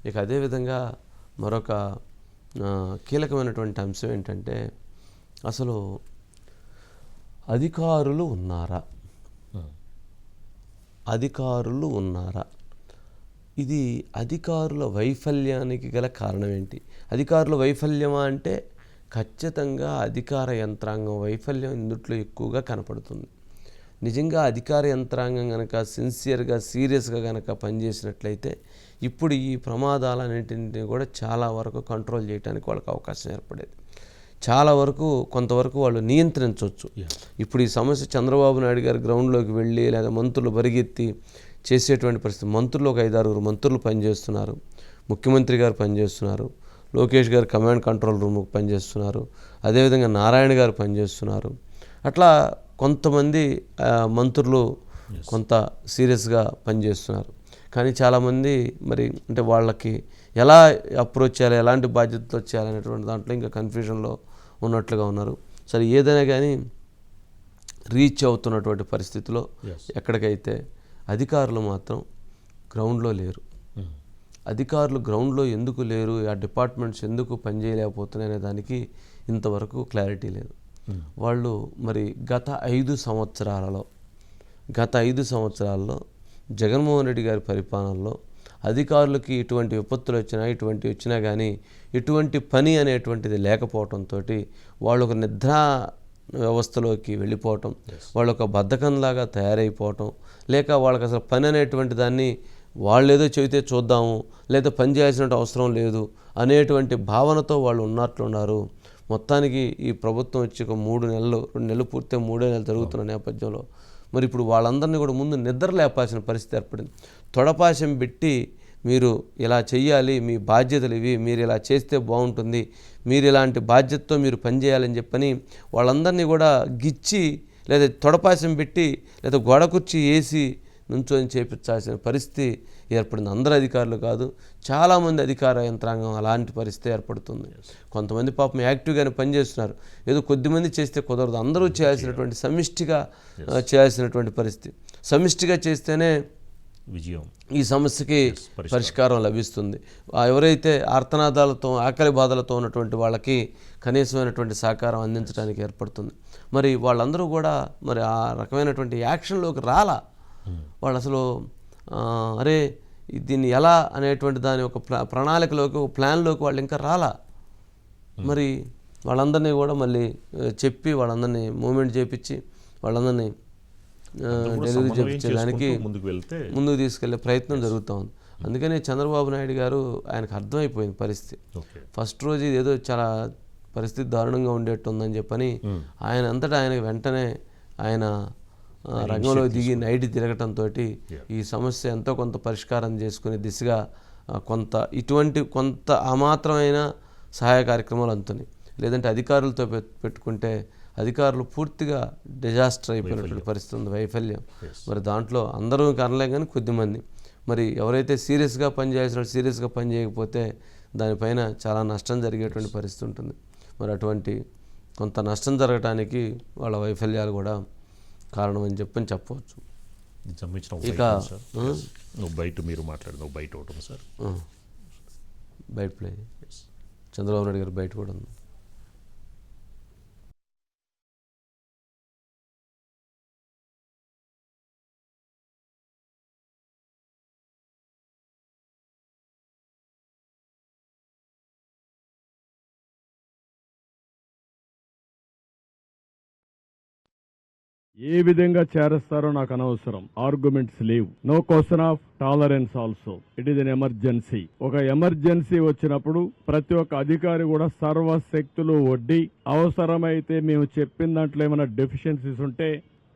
ఇక అదేవిధంగా మరొక కీలకమైనటువంటి అంశం ఏంటంటే అసలు అధికారులు ఉన్నారా, అధికారులు ఉన్నారా, ఇది అధికారుల వైఫల్యానికి గల కారణం ఏంటి? అధికారుల వైఫల్యమా అంటే ఖచ్చితంగా అధికార యంత్రాంగం వైఫల్యం ఇందుట్లో ఎక్కువగా కనపడుతుంది. నిజంగా అధికార యంత్రాంగం కనుక సిన్సియర్గా సీరియస్గా కనుక పనిచేసినట్లయితే ఇప్పుడు ఈ ప్రమాదాలన్నింటినీ కూడా చాలా వరకు కంట్రోల్ చేయడానికి వాళ్ళకి అవకాశం ఏర్పడేది. చాలా వరకు కొంతవరకు వాళ్ళు నియంత్రించవచ్చు. ఇప్పుడు ఈ సమస్య చంద్రబాబు నాయుడు గారు గ్రౌండ్లోకి వెళ్ళి లేదా మంత్రులు పరిగెత్తి చేసేటువంటి పరిస్థితి. మంత్రులు ఒక 5-6 మంత్రులు పనిచేస్తున్నారు, ముఖ్యమంత్రి గారు పనిచేస్తున్నారు, లోకేష్ గారు కమాండ్ కంట్రోల్ రూమ్ పనిచేస్తున్నారు, అదేవిధంగా నారాయణ గారు పనిచేస్తున్నారు. అట్లా కొంతమంది మంత్రులు కొంత సీరియస్గా పనిచేస్తున్నారు. కానీ చాలామంది మరి అంటే వాళ్ళకి ఎలా అప్రోచ్ చేయాలి, ఎలాంటి బాధ్యతలు చేయాలనేటువంటి దాంట్లో ఇంకా కన్ఫ్యూజన్లో ఉన్నట్లుగా ఉన్నారు. సరే ఏదైనా కానీ రీచ్ అవుతున్నటువంటి పరిస్థితిలో ఎక్కడికైతే అధికారులు మాత్రం గ్రౌండ్లో లేరు. అధికారులు గ్రౌండ్లో ఎందుకు లేరు, ఆ డిపార్ట్మెంట్స్ ఎందుకు పనిచేయలేకపోతున్నాయి అనే దానికి ఇంతవరకు క్లారిటీ లేదు. వాళ్ళు మరి గత 5 సంవత్సరాలలో జగన్మోహన్ రెడ్డి గారి పరిపాలనలో అధికారులకి ఇటువంటి విపత్తులు వచ్చినా కానీ ఇటువంటి పని అనేటువంటిది లేకపోవడంతో వాళ్ళు ఒక నిద్రా వ్యవస్థలోకి వెళ్ళిపోవటం, వాళ్ళు ఒక బద్ధకంలాగా తయారైపోవటం, లేక వాళ్ళకి అసలు పని అనేటువంటి దాన్ని వాళ్ళేదో చెబితే చూద్దాము లేదా పని చేయాల్సిన అవసరం లేదు అనేటువంటి భావనతో వాళ్ళు ఉన్నట్లున్నారు. మొత్తానికి ఈ ప్రభుత్వం వచ్చి ఒక 2 నెలలు పూర్తి 3 నెలలు జరుగుతున్న నేపథ్యంలో మరి ఇప్పుడు వాళ్ళందరినీ కూడా ముందు నిద్ర లేపాల్సిన పరిస్థితి ఏర్పడింది. తొడపాశం పెట్టి మీరు ఇలా చెయ్యాలి, మీ బాధ్యతలు ఇవి, మీరు ఇలా చేస్తే బాగుంటుంది, మీరు ఇలాంటి బాధ్యతతో మీరు పనిచేయాలని చెప్పని వాళ్ళందరినీ కూడా గిచ్చి లేదా తొడపాశం పెట్టి లేదా గోడ కుర్చీ వేసి నుంచొని చేపించాల్సిన పరిస్థితి ఏర్పడింది. అందరు అధికారులు కాదు, చాలామంది అధికార యంత్రాంగం అలాంటి పరిస్థితి ఏర్పడుతుంది. కొంతమంది పాపం యాక్టివ్గానే పనిచేస్తున్నారు, ఏదో కొద్దిమంది చేస్తే కుదరదు, అందరూ చేయాల్సినటువంటి సమిష్టిగా చేయాల్సినటువంటి పరిస్థితి. సమిష్టిగా చేస్తేనే విజయం ఈ సమస్యకి పరిష్కారం లభిస్తుంది. ఎవరైతే ఆర్తనాదాలతో ఆకలి బాధలతో ఉన్నటువంటి వాళ్ళకి కనీసమైనటువంటి సహకారం అందించడానికి ఏర్పడుతుంది. మరి వాళ్ళందరూ కూడా మరి ఆ రకమైనటువంటి యాక్షన్లోకి రాలా. వాళ్ళు అసలు అరే దీన్ని ఎలా అనేటువంటి దాని ఒక ప్రణాళికలోకి ఒక ప్లాన్లోకి వాళ్ళు ఇంకా రాలా. మరి వాళ్ళందరినీ కూడా మళ్ళీ చెప్పి వాళ్ళందరినీ మూమెంట్ చేపించి వాళ్ళందరినీ డెలివరీ చేయించేదానికి ముందుకు తీసుకెళ్లే ప్రయత్నం జరుగుతూ ఉంది. అందుకని చంద్రబాబు నాయుడు గారు ఆయనకు అర్థమైపోయింది పరిస్థితి. ఫస్ట్ రోజు ఇది ఏదో చాలా పరిస్థితి దారుణంగా ఉండేట్టుందని చెప్పని ఆయన అంతటా ఆయనకు వెంటనే ఆయన రంగంలో దిగి నైట్ తిరగటంతో ఈ సమస్య ఎంతో కొంత పరిష్కారం చేసుకునే దిశగా కొంత అమాత్రమైన సహాయ కార్యక్రమాలు అందుతున్నాయి. లేదంటే అధికారులతో పెట్టుకుంటే అధికారులు పూర్తిగా డిజాస్టర్ అయిపోయినటువంటి పరిస్థితి ఉంది, వైఫల్యం. మరి దాంట్లో అందరూ కనలేం కానీ కొద్దిమంది మరి ఎవరైతే సీరియస్గా పనిచేయాల్సిన సీరియస్గా పని చేయకపోతే దానిపైన చాలా నష్టం జరిగేటువంటి పరిస్థితి ఉంటుంది. మరి అటువంటి కొంత నష్టం జరగటానికి వాళ్ళ వైఫల్యాలు కూడా కారణం అని చెప్పవచ్చు. ఇక మీరు మాట్లాడు బయట ఒకటి సార్, బయట ప్లే చంద్రబాబు నాయుడు గారు బయట కూడా ఉంది. ఏ విధంగా చేరుస్తారో నాకు అనవసరం. ఆర్గ్యుమెంట్స్ లేవు. No question of tolerance also. It is an emergency. ఒక ఎమర్జెన్సీ వచ్చినప్పుడు ప్రతి ఒక్క అధికారి కూడా సర్వశక్తులు ఒడ్డి అవసరమైతే మేము చెప్పిన దాంట్లో ఏమైనా డెఫిషియన్సీస్ ఉంటే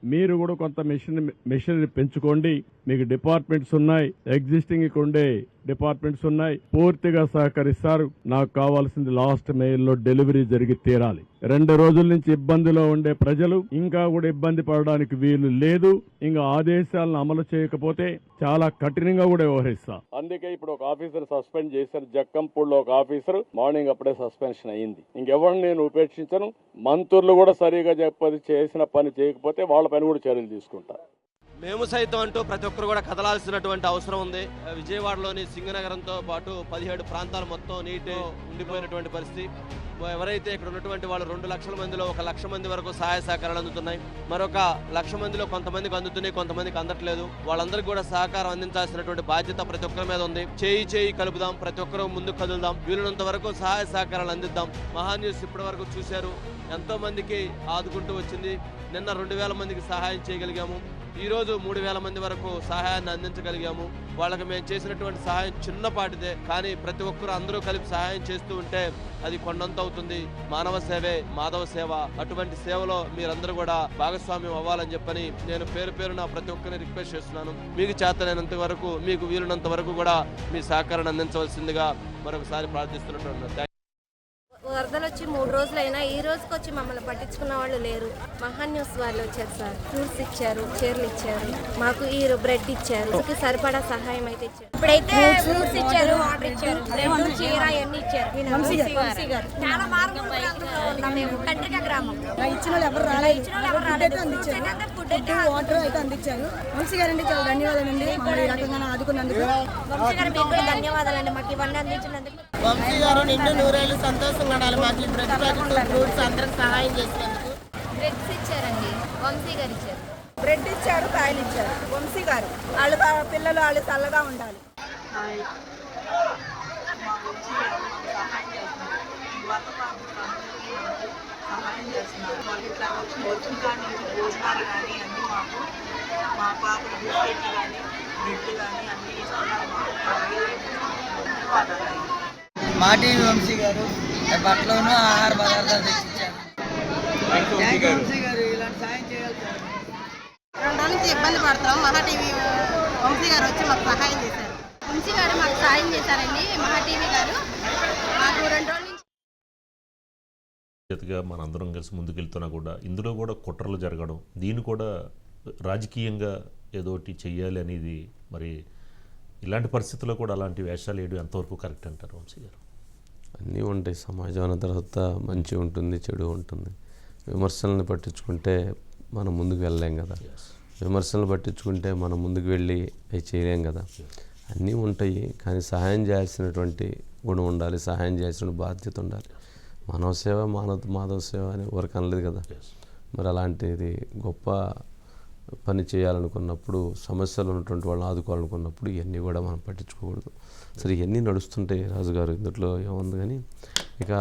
మీరు కూడా కొంత మెషినరీ పెంచుకోండి. మీకు డిపార్ట్మెంట్స్ ఉన్నాయి, ఎగ్జిస్టింగ్ ఇక్కడ ఉండే డిపార్ట్మెంట్స్ ఉన్నాయి, పూర్తిగా సహకరిస్తారు. నాకు కావాల్సింది లాస్ట్ మెయిల్లో డెలివరీ జరిగి తీరాలి. 2 రోజుల నుంచి ఇబ్బందిలో ఉండే ప్రజలు ఇంకా కూడా ఇబ్బంది పడడానికి వీలు లేదు. ఇంకా ఆదేశాలను అమలు చేయకపోతే చాలా కఠినంగా కూడా వ్యవహరిస్తా. అందుకే ఇప్పుడు ఒక ఆఫీసర్ సస్పెండ్ చేశారు. జక్కంపూడిలో ఒక ఆఫీసర్ మార్నింగ్ అప్పుడే సస్పెన్షన్ అయింది. ఇంకెవరిని నేను ఉపేక్షించను. మంత్రులు కూడా సరిగా చేసిన పని చేయకపోతే వాళ్ళ పైన కూడా చర్యలు తీసుకుంటా. మేము సైతం అంటూ ప్రతి ఒక్కరు కూడా కదలాల్సినటువంటి అవసరం ఉంది. విజయవాడలోని సింగనగరంతో పాటు 17 ప్రాంతాలు మొత్తం నీటి ఉండిపోయినటువంటి పరిస్థితి. ఎవరైతే ఇక్కడ ఉన్నటువంటి వాళ్ళు 2 లక్షల మందిలో 1 లక్ష మంది వరకు సహాయ సహకారాలు అందుతున్నాయి. మరొక 1 లక్ష మందిలో కొంతమందికి అందుతున్నాయి, కొంతమందికి అందట్లేదు. వాళ్ళందరికీ కూడా సహకారం అందించాల్సినటువంటి బాధ్యత ప్రతి ఒక్కరి మీద ఉంది. చేయి కలుపుదాం, ప్రతి ఒక్కరూ ముందుకు కదులుదాం, వీలైనంత వరకు సహాయ సహకారాలు అందిద్దాం. మహాన్యూస్ ఇప్పటి వరకు చూశారు, ఎంతో మందికి ఆదుకుంటూ వచ్చింది. నిన్న 2000 మందికి సహాయం చేయగలిగాము. ఈరోజు 3000 మంది వరకు సహాయాన్ని అందించగలిగాము. వాళ్ళకి మేము చేసినటువంటి సహాయం చిన్నపాటిదే, కానీ ప్రతి ఒక్కరు అందరూ కలిపి సహాయం చేస్తూ ఉంటే అది కొండంత అవుతుంది. మానవ సేవే మాధవ సేవ. అటువంటి సేవలో మీరందరూ కూడా భాగస్వామ్యం అవ్వాలని చెప్పని నేను పేరున ప్రతి ఒక్కరిని రిక్వెస్ట్ చేస్తున్నాను. మీకు చేతనైనంత వరకు, మీకు వీలున్నంత వరకు కూడా మీ సహకారాన్ని అందించవలసిందిగా మరొకసారి ప్రార్థిస్తున్నట్టు. వరదలు వచ్చి 3 రోజులైనా ఈ రోజుకి వచ్చి మమ్మల్ని పట్టించుకున్న వాళ్ళు లేరు. మహాన్యూస్ వాళ్ళు వచ్చారు సార్, ఫ్రూట్స్ ఇచ్చారు, చీరలు ఇచ్చారు, మాకు ఈ బ్రెడ్ ఇచ్చారు, సరిపడా సహాయం అయితే ఇచ్చారు. ఇప్పుడైతే ఫ్రూట్స్ ఇచ్చారు, వాటర్ ఇచ్చారు, బ్రెడ్, చీర అన్ని ఇచ్చారు. చాలా మార్గం మేము కంట్రిక గ్రామం. ఇచ్చిన వాళ్ళు ఎవరు రాలేదు, వాటర్ అయితే అందించారు. వంశీ గారండి చాలా ధన్యవాదాలండి, మమ్మల్ని ఈ రకంగా ఆదుకున్నందుకు. వంశీ గారు మీకు కూడా ధన్యవాదాలండి, మాకు ఇవన్నీ అందించినందుకు. వంశీ గారు నిండు నూరేళ్ళు సంతోషంగా ఉండాలి. మాకు ఈ బ్రెడ్ ప్యాకెట్లు, ఫ్రూట్స్ అందరికి సహాయం చేసినందుకు. బ్రెడ్స్ ఇచ్చారండి, వంశీ గారు ఇచ్చారు. బ్రెడ్ ఇచ్చారు, కాయలు ఇచ్చారు. వంశీ గారు వాళ్ళు పిల్లలు వాళ్ళు చల్లగా ఉండాలి. సహాయం చేస్తున్నారు. వాళ్ళు ఇట్లా వచ్చిన కాడి నుంచి భోజనాలు కానీ అన్నీ మాకు, మా పాపల బిస్కెట్లు కానీ బ్రెడ్ కానీ అన్నీ ఇస్తున్నారు. ధన్యవాదాలు. మా టీవీ వంశీ గారు బట్టలోనూ ఆహార పదార్థాలు తెచ్చిచ్చారు. వంశీ గారు ఇలాంటి సాయం చేయాలి సార్. 2 రోజుల నుంచి ఇబ్బంది పడతాం. మహా టీవీ వంశీ గారు వచ్చి మాకు సహాయం చేశారు. వంశీ గారు మాకు సహాయం చేశారండి. మహా టీవీ గారు మాకు 2 రోజుల నుంచి చేతిగా మనందరం కలిసి ముందుకెళ్తున్నా కూడా ఇందులో కూడా కుట్రలు జరగడం, దీన్ని కూడా రాజకీయంగా ఏదోటి చెయ్యాలి అనేది, మరి ఇలాంటి పరిస్థితుల్లో కూడా అలాంటి వేషాలు వేయడం ఎంతవరకు కరెక్ట్ అంటారు వంశీ గారు? అన్నీ ఉంటాయి. సమాజం అన్న తర్వాత మంచి ఉంటుంది, చెడు ఉంటుంది. విమర్శలను పట్టించుకుంటే మనం ముందుకు వెళ్ళలేం కదా. విమర్శలను పట్టించుకుంటే మనం ముందుకు వెళ్ళి అవి చేయలేం కదా. అన్నీ ఉంటాయి, కానీ సహాయం చేయాల్సినటువంటి గుణం ఉండాలి, సహాయం చేయాల్సిన బాధ్యత ఉండాలి. మానవ సేవ మాధవ సేవ అని ఎవరికి అనలేదు కదా. మరి అలాంటిది గొప్ప పని చేయాలనుకున్నప్పుడు, సమస్యలు ఉన్నటువంటి వాళ్ళని ఆదుకోవాలనుకున్నప్పుడు ఇవన్నీ కూడా మనం పట్టించుకోకూడదు. సరే, ఇవన్నీ నడుస్తుంటాయి రాజుగారు, ఇందులో ఏముంది. కానీ ఇక